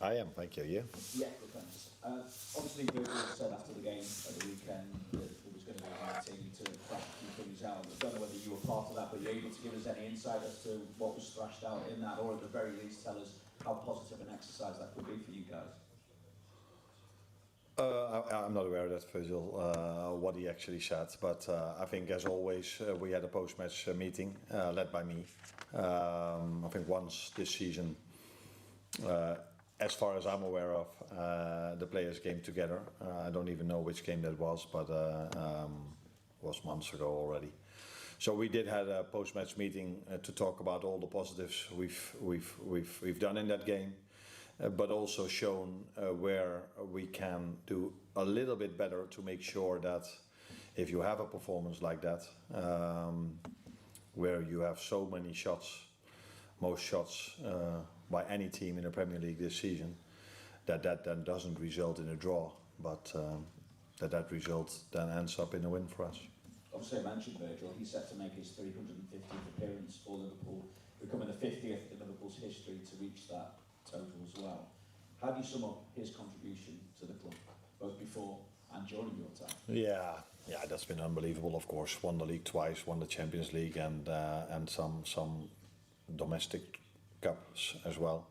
I am, thank you. You? Yeah, good, thanks. Obviously, Virgil said after the game at the weekend that it was going to be a team to crash a few things out. I don't know whether you were part of that, but you're able to give us any insight as to what was thrashed out in that, or at the very least tell us how positive an exercise that could be for you guys? I'm not aware of that, Virgil, what he actually said, but I think as always we had a post-match meeting led by me. I think once this season, as far as I'm aware of, the players came together. I don't even know which game that was, but was months ago already. So we did have a post-match meeting to talk about all the positives we've done in that game. But also shown where we can do a little bit better to make sure that if you have a performance like that, where you have so many shots, most shots by any team in the Premier League this season, that then doesn't result in a draw, but that result then ends up in a win for us. Obviously I mentioned Virgil, he's set to make his 350th appearance for Liverpool, becoming the 50th in Liverpool's history to reach that total as well. How do you sum up his contribution to the club, both before and during your time? Yeah, that's been unbelievable. Of course, won the league twice, won the Champions League, and some domestic cups as well.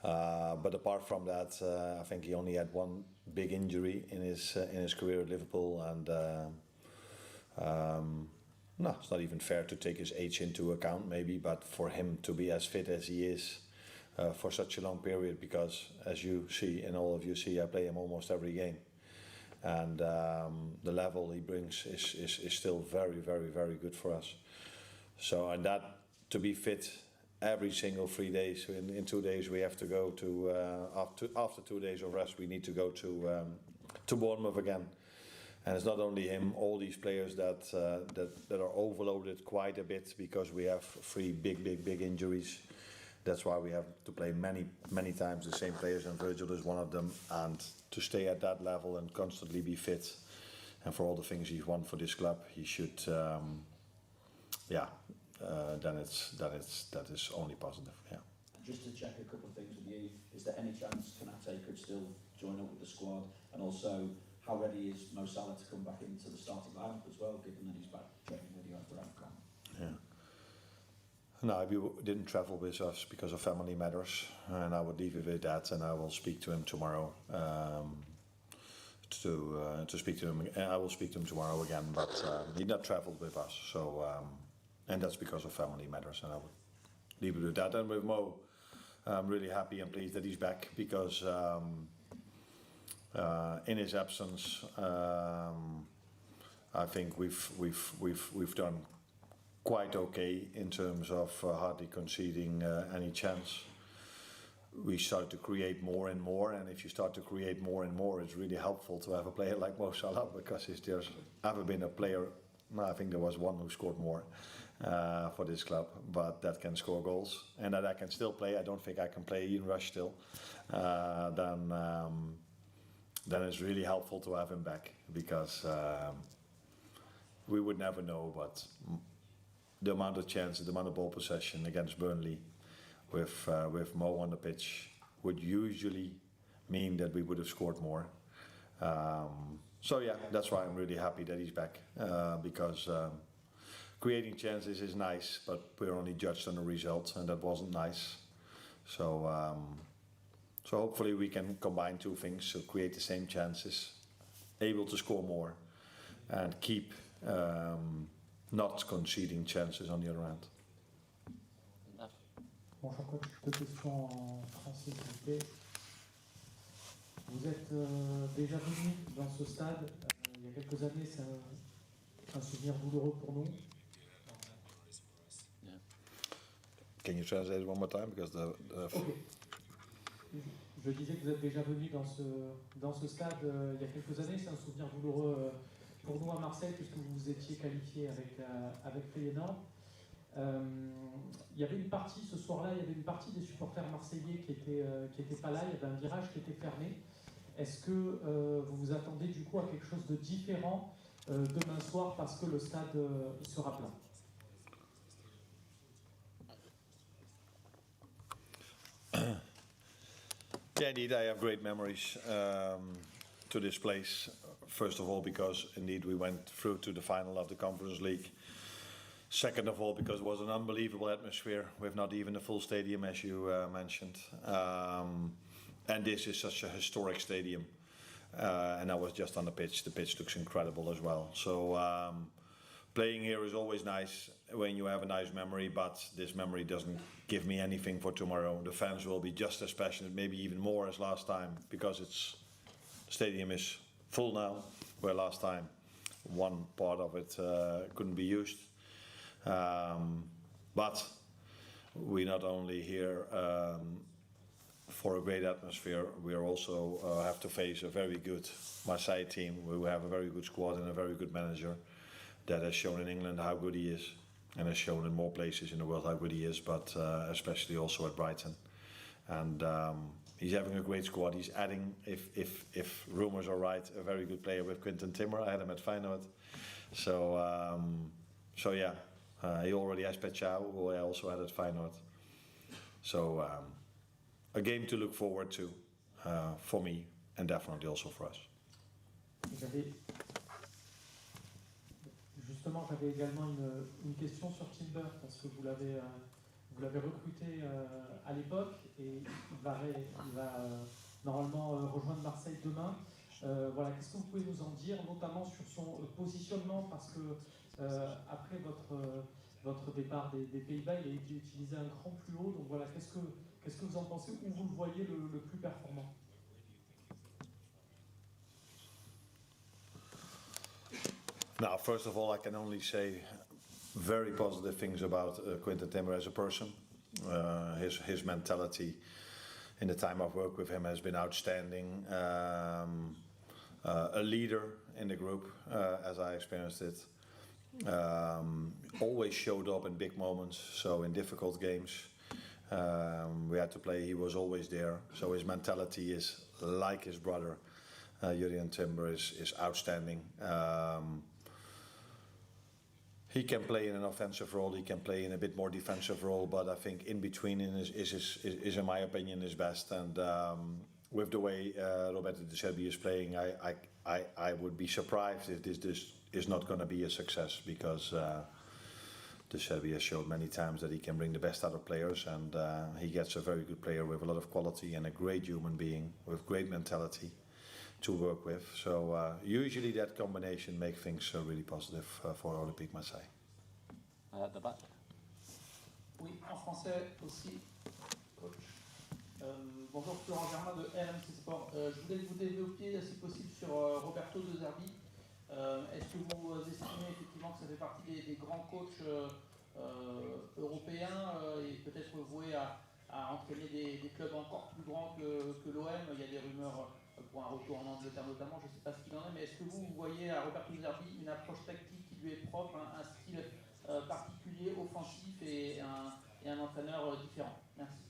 But apart from that, I think he only had one big injury in his career at Liverpool, and no, it's not even fair to take his age into account, maybe. But for him to be as fit as he is. For such a long period, because as you see and all of you see, I play him almost every game, and the level he brings is still very, very, very good for us. So, and that to be fit every single 3 days, in 2 days we have to go to after 2 days of rest we need to go to Bournemouth again. And it's not only him, all these players that are overloaded quite a bit because we have 3 big injuries. That's why we have to play many times the same players, and Virgil is one of them. And to stay at that level and constantly be fit, and for all the things he's won for this club, he should, then that is only positive. Yeah. Just to check a couple of things with you, is there any chance Konate could still join up with the squad, and also how ready is Mo Salah to come back into the starting lineup as well, given that he's back training with you after AFCON? Yeah. No, he didn't travel with us because of family matters, and I would leave it with that. And I will speak to him tomorrow. To speak to him, I will speak to him tomorrow again. But he not traveled with us, so and that's because of family matters. And I would leave it with that. And with Mo, I'm really happy and pleased that he's back, because in his absence, I think we've done quite okay in terms of hardly conceding any chance. We start to create more and more, and if you start to create more and more, it's really helpful to have a player like Mo Salah, because there's ever been a player, I think there was one who scored more for this club, but that can score goals, and that I can still play. I don't think I can play Ian Rush still. Then it's really helpful to have him back, because we would never know, but the amount of chances, the amount of ball possession against Burnley with Mo on the pitch would usually mean that we would have scored more. So yeah, that's why I'm really happy that he's back, because creating chances is nice, but we're only judged on the result, and that wasn't nice. So hopefully we can combine two things, so create the same chances, able to score more, and keep not conceding chances on the other end. Bonjour coach, 2 questions en français s'il vous plaît. Vous êtes déjà venu dans ce stade il y a quelques années, c'est un souvenir douloureux pour nous. Yeah. Can you translate it one more time? Because Okay. Je disais que vous êtes déjà venu dans ce stade il y a quelques années, c'est un souvenir douloureux pour nous à Marseille, puisque vous étiez qualifié avec Feyenoord. Il y avait une partie, ce soir-là, il y avait une partie des supporters marseillais qui étaient pas là, il y avait un virage qui était fermé. Est-ce que vous vous attendez du coup à quelque chose de différent demain soir, parce que le stade sera plein? Yeah, indeed, I have great memories to this place. First of all, because indeed we went through to the final of the Conference League. Second of all, because it was an unbelievable atmosphere with not even a full stadium, as you mentioned. And this is such a historic stadium. And I was just on the pitch. The pitch looks incredible as well. So playing here is always nice when you have a nice memory, but this memory doesn't give me anything for tomorrow. The fans will be just as passionate, maybe even more as last time, because the stadium is full now, where last time one part of it couldn't be used. But we not only here for a great atmosphere, we are also have to face a very good Marseille team. We have a very good squad and a very good manager that has shown in England how good he is, and has shown in more places in the world how good he is, but especially also at Brighton. And he's having a great squad. He's adding, if rumours are right, a very good player with Quinten Timber. I had him at Feyenoord. So yeah, he already has Petchau, who I also had at Feyenoord. So a game to look forward to for me, and definitely also for us. Justement, j'avais également une question sur Timber, parce que vous l'avez recruté à l'époque, et il va normalement rejoindre Marseille demain. Voilà, qu'est-ce que vous pouvez nous en dire, notamment sur son positionnement, parce que après votre départ des Pays-Bas, il a été utilisé un cran plus haut. Donc voilà, qu'est-ce que vous en pensez, où vous le voyez le plus performant? Now, first of all, I can only say very positive things about Quinten Timber as a person. His mentality in the time I've worked with him has been outstanding. A leader in the group, as I experienced it. Always showed up in big moments, so in difficult games we had to play, he was always there. So his mentality is like his brother, Quinten Timber, is outstanding. He can play in an offensive role, he can play in a bit more defensive role, but I think in between is in my opinion, his best. And with the way Roberto de Zerbi is playing, I would be surprised if this is not going to be a success, because de Zerbi has showed many times that he can bring the best out of players, and he gets a very good player with a lot of quality and a great human being with great mentality to work with. So usually that combination makes things really positive for Olympique Marseille. At the back. Oui, en français aussi, coach. Bonjour, Florent Germain de RMC Sport. Je voulais vous développer, si possible, sur Roberto de Zerbi. Est-ce que vous estimez effectivement que ça fait partie des grands coachs européens et peut-être voués à entraîner des clubs encore plus grands que l'OM? Il y a des rumeurs pour un retour en Angleterre notamment, je ne sais pas ce qu'il en est, mais est-ce que vous voyez à Roberto de Zerbi une approche tactique qui lui est propre, un style particulier, offensif et un entraîneur différent? Merci.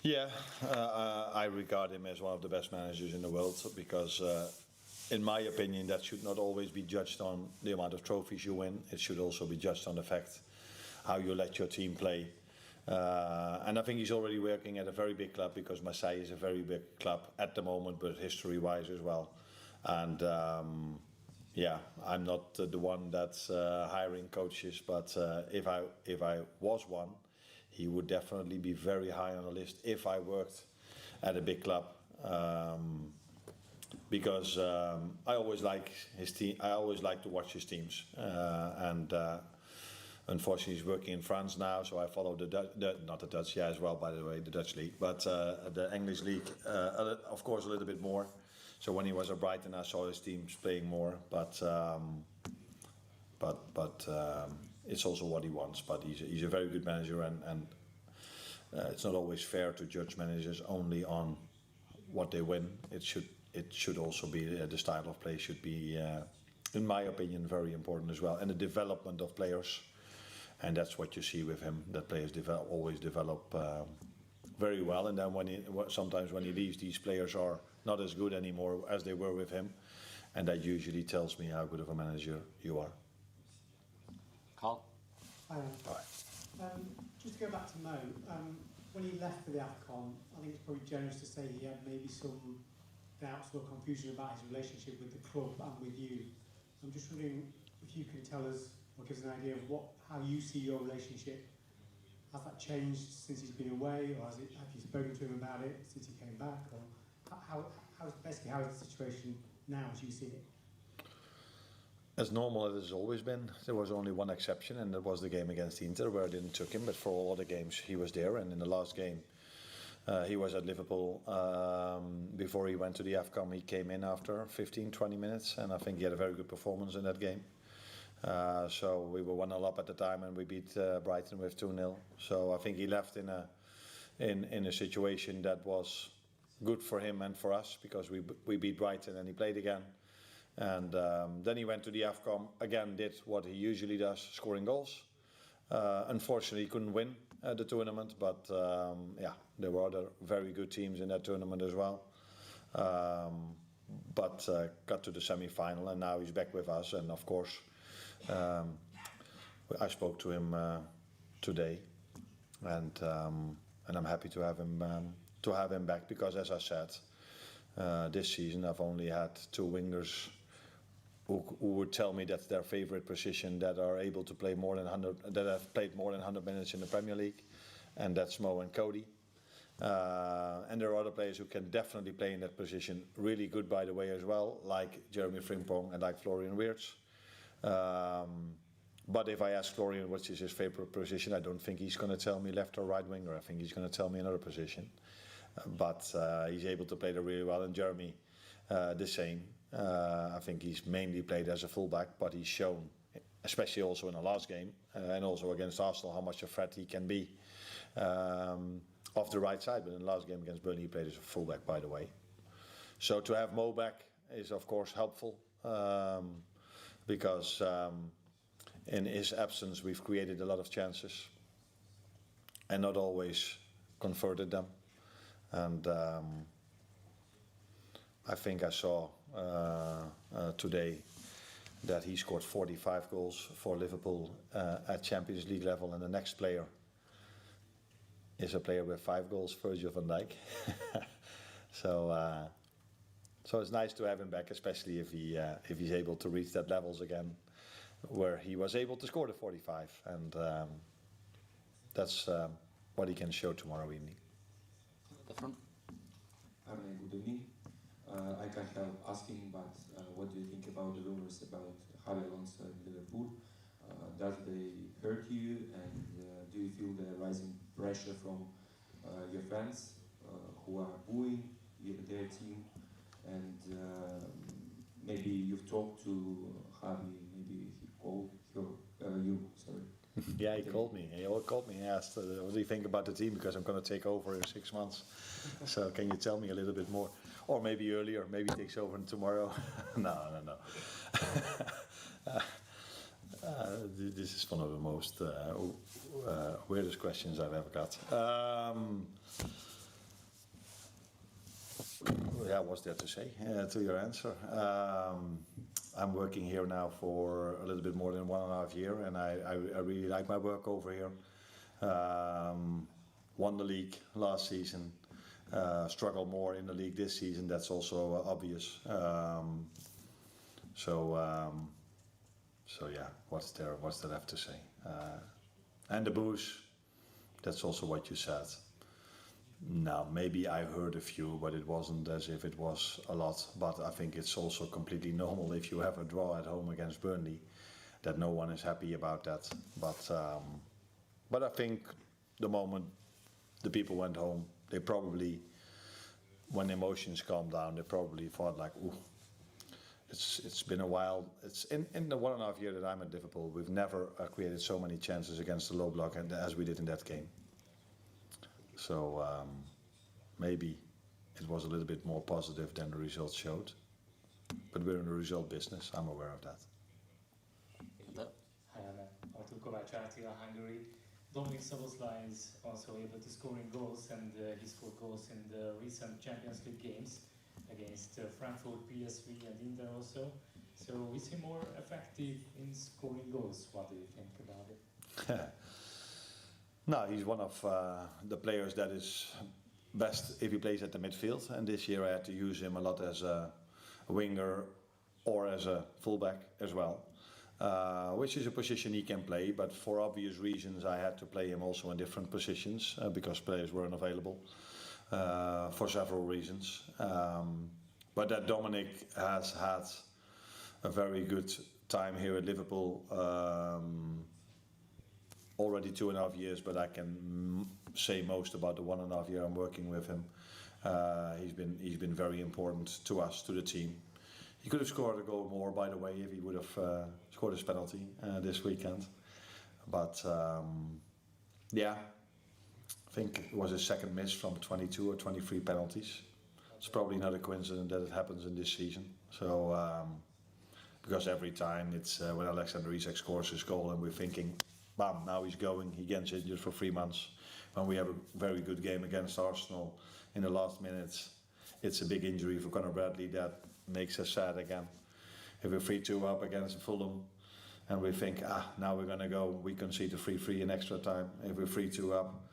Yeah, I regard him as one of the best managers in the world, because in my opinion that should not always be judged on the amount of trophies you win. It should also be judged on the fact how you let your team play. And I think he's already working at a very big club, because Marseille is a very big club at the moment, but history-wise as well. And yeah, I'm not the one that's hiring coaches, but if I was one, he would definitely be very high on the list if I worked at a big club. Because I always like his team. I always like to watch his teams, and unfortunately he's working in France now, so I follow not the Dutch, yeah, as well, by the way, the Dutch league, but the English league, of course, a little bit more. So when he was at Brighton, I saw his teams playing more, but it's also what he wants. But he's a very good manager, and it's not always fair to judge managers only on what they win. It should also be the style of play should be, in my opinion, very important as well, and the development of players. And that's what you see with him, that players always develop very well. And then sometimes when he leaves, these players are not as good anymore as they were with him. And that usually tells me how good of a manager you are. Carl? Hi. All right. Just to go back to to know, when he left for the AFCON, I think it's probably generous to say he had maybe some doubts or confusion about his relationship with the club and with you. I'm just wondering if you can tell us or give us an idea of how you see your relationship. Has that changed since he's been away, or have you spoken to him about it since he came back, or how is the situation now as you see it? As normal as it's always been. There was only one exception, and that was the game against Inter, where I didn't took him, but for all other games he was there. And in the last game, he was at Liverpool. Before he went to the AFCON, he came in after 15-20 minutes, and I think he had a very good performance in that game. So we were 1-0 up at the time, and we beat Brighton with 2-0. So I think he left in a situation that was good for him and for us, because we beat Brighton and he played again. And then he went to the AFCON, again did what he usually does, scoring goals. Unfortunately he couldn't win the tournament, but there were other very good teams in that tournament as well. But got to the semi-final, and now he's back with us. And of course, I spoke to him today, and I'm happy to have him back, because as I said, this season I've only had two wingers who would tell me that's their favorite position, that are able to play more than 100, that have played more than 100 minutes in the Premier League, and that's Mo and Cody. And there are other players who can definitely play in that position really good, by the way, as well, like Jeremy Frimpong and like Florian Wirtz. But if I ask Florian which is his favorite position, I don't think he's going to tell me left or right winger. I think he's going to tell me another position. But he's able to play there really well, and Jeremy the same. I think he's mainly played as a fullback, but he's shown, especially also in the last game and also against Arsenal, how much a threat he can be off the right side. But in the last game against Burnley, he played as a fullback, by the way. So to have Mo back is of course helpful, because in his absence we've created a lot of chances and not always converted them. And I think I saw today that he scored 45 goals for Liverpool at Champions League level, and the next player is a player with 5 goals, Virgil van Dijk. So it's nice to have him back, especially if he's able to reach that levels again, where he was able to score the 45, and that's what he can show tomorrow evening. The front. Arne, good evening. I can't help asking, but what do you think about the rumors about Xabi Alonso in Liverpool? Does they hurt you, and do you feel the rising pressure from your fans who are booing their team? And maybe you've talked to Xabi, maybe he called you, sorry. Yeah, he called me. He called me and asked, what do you think about the team? Because I'm going to take over in 6 months. So can you tell me a little bit more? Or maybe earlier, maybe he takes over tomorrow. No. This is one of the most weirdest questions I've ever got. Yeah, what's there to say to your answer? I'm working here now for a little bit more than 1.5 years, and I really like my work over here. Won the league last season, struggled more in the league this season. That's also obvious. So yeah, what's there left to say? And the booze, that's also what you said. Now, maybe I heard a few, but it wasn't as if it was a lot. But I think it's also completely normal if you have a draw at home against Burnley, that no one is happy about that. But I think the moment the people went home, they probably, when emotions calmed down, they probably thought like, ooh, it's been a while. It's in the 1.5 years that I'm at Liverpool, we've never created so many chances against the low block as we did in that game. So maybe it was a little bit more positive than the results showed. But we're in the result business, I'm aware of that. Hi Anna, Artur Kovács, Attila, Hungary. Dominik Szoboszlai is also able to score in goals, and he scored goals in the recent Champions League games against Frankfurt, PSV and Inter also. So is he more effective in scoring goals? What do you think about it? No, he's one of the players that is best if he plays at the midfield. And this year I had to use him a lot as a winger or as a fullback as well, which is a position he can play. But for obvious reasons, I had to play him also in different positions because players weren't available for several reasons. But that Dominik has had a very good time here at Liverpool. Already 2.5 years, but I can say most about the 1.5 year I'm working with him. He's been very important to us, to the team. He could have scored a goal more, by the way, if he would have scored his penalty this weekend. But yeah, I think it was his second miss from 22 or 23 penalties. It's probably not a coincidence that it happens in this season. So because every time it's when Alexander Isak scores his goal and we're thinking, bam, now he's going, he gets injured for 3 months. When we have a very good game against Arsenal in the last minutes, it's a big injury for Conor Bradley that makes us sad again. If we're 3-2 up against Fulham and we think, now we're going to go, we concede a 3-3 in extra time. If we're 3-2 up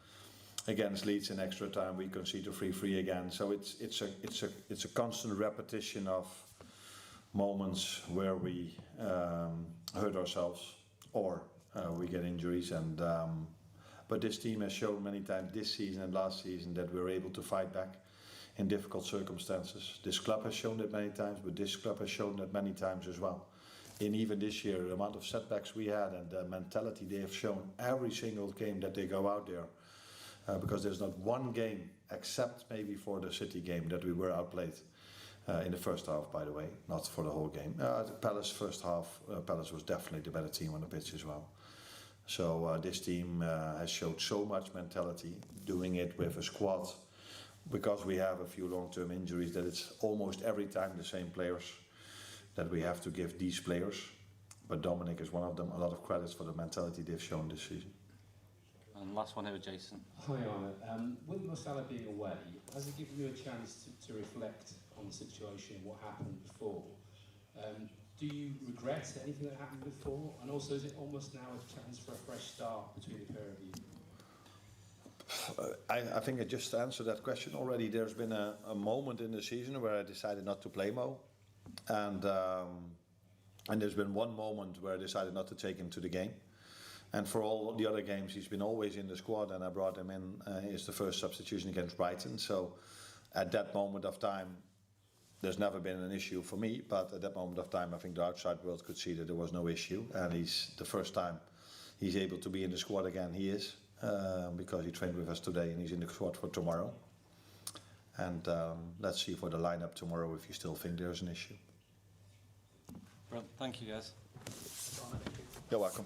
against Leeds in extra time, we concede a 3-3 again. So it's a constant repetition of moments where we hurt ourselves or we get injuries, and but this team has shown many times this season and last season that we're able to fight back in difficult circumstances. This club has shown that many times, but this club has shown that many times as well. And even this year, the amount of setbacks we had and the mentality they have shown every single game that they go out there, because there's not one game, except maybe for the City game, that we were outplayed. In the first half, by the way, not for the whole game. The Palace first half, Palace was definitely the better team on the pitch as well. So this team has showed so much mentality, doing it with a squad, because we have a few long-term injuries, that it's almost every time the same players that we have to give these players. But Dominik is one of them. A lot of credits for the mentality they've shown this season. And last one here with Jason. Hi, Arne. With Mo Salah being away, has it given you a chance to reflect on the situation, what happened before? Do you regret anything that happened before? And also, is it almost now a chance for a fresh start between the pair of you? I think I just answered that question already. There's been a moment in the season where I decided not to play Mo. And there's been one moment where I decided not to take him to the game. And for all the other games, he's been always in the squad, and I brought him in as the first substitution against Brighton. So at that moment of time, there's never been an issue for me, but at that moment of time, I think the outside world could see that there was no issue. And he's the first time he's able to be in the squad again. He is, because he trained with us today and he's in the squad for tomorrow. And let's see for the lineup tomorrow if you still think there's an issue. Brilliant. Thank you, guys. You're welcome.